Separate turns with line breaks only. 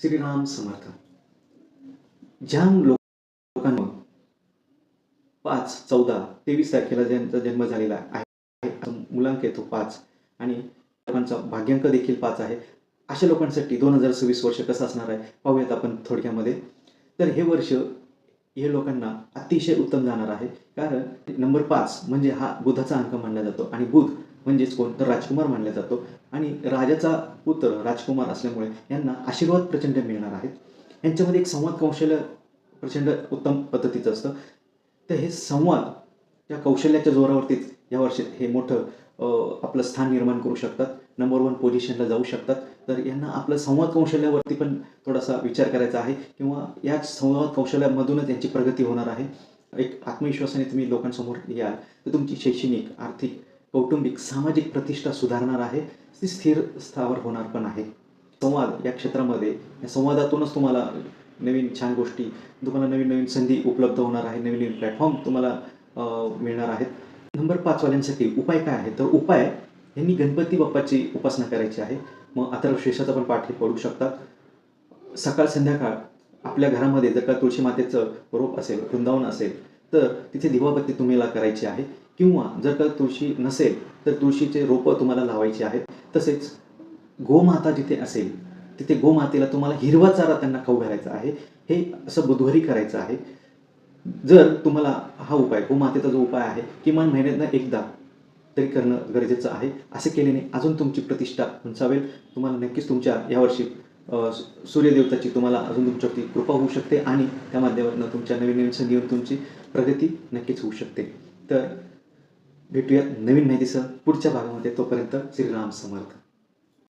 श्रीराम समर्थ. ज्या लोकांना 5/14/23 तारखेला ज्यांचा जन्म झालेला आहे, मुलांक येतो 5 आणि लोकांचा भाग्यांक देखील 5 आहे. अशा लोकांसाठी 2026 वर्ष कसं असणार आहे पाहूयात आपण थोडक्यामध्ये. तर हे वर्ष हे लोकांना अतिशय उत्तम जाणार आहे. कारण नंबर 5 म्हणजे हा बुधाचा अंक मानला जातो आणि बुध म्हणजेच कोण तर राजकुमार मानला जातो आणि राजाचा पुत्र राजकुमार असल्यामुळे यांना आशीर्वाद प्रचंड मिळणार आहेत. यांच्यामध्ये एक संवाद कौशल्य प्रचंड उत्तम पद्धतीचं असतं. तर हे संवाद या कौशल्याच्या जोरावरतीच या वर्षी हे मोठं आपलं स्थान निर्माण करू शकतात. नंबर 1 पोझिशनला जाऊ शकतात. तर यांना आपलं संवाद कौशल्यावरती पण थोडासा विचार करायचा आहे किंवा या संवाद कौशल्यामधूनच यांची प्रगती होणार आहे. एक आत्मविश्वासाने तुम्ही लोकांसमोर याल तर तुमची शैक्षणिक, आर्थिक, कौटुंबिक, सामाजिक प्रतिष्ठा सुधारणार आहे. ती स्थिर स्थावर होणार पण आहे. संवाद या क्षेत्रामध्ये या संवादातूनच तुम्हाला नवीन छान गोष्टी, तुम्हाला नवीन-नवीन संधी उपलब्ध होणार आहे. नवीन-नवीन प्लॅटफॉर्म तुम्हाला मिळणार आहेत. नंबर 5 वाल्यांसाठी उपाय काय आहे? तर उपाय यांनी गणपती बाप्पाची उपासना करायची आहे. मग अथर्वशीर्षाचा पण पाठ हे पढू शकतात. सकाळ संध्याकाळ आपल्या घरामध्ये जर का तुळशी मातेचं रोप असेल, वृंदावन असेल, तर तिथे दिवाबत्ती तुम्हाला करायची आहे किंवा जर का तुळशी नसेल, तर तुळशीचे रोपं तुम्हाला लावायची आहेत. तसेच गोमाता जिथे असेल, तिथे गोमातेला तुम्हाला हिरवा चारा त्यांना खाऊ घालायचा आहे. हे असं बुधवारी करायचं आहे. जर तुम्हाला हा उपाय, गोमातेचा जो उपाय आहे, किमान महिन्यातनं एकदा तरी करणं गरजेचं आहे. असे केल्याने अजून तुमची प्रतिष्ठा उंचावेल. तुम्हाला नक्कीच तुमच्या यावर्षी सूर्यदेवताची तुम्हाला अजून तुमच्यावरती कृपा होऊ शकते आणि त्या माध्यमातून तुमच्या नवीन-नवीन संधीवर तुमची प्रगती नक्कीच होऊ शकते. तर भेटूयात नवीन माहितीसह पुढच्या भागामध्ये. तोपर्यंत श्रीराम समर्थ.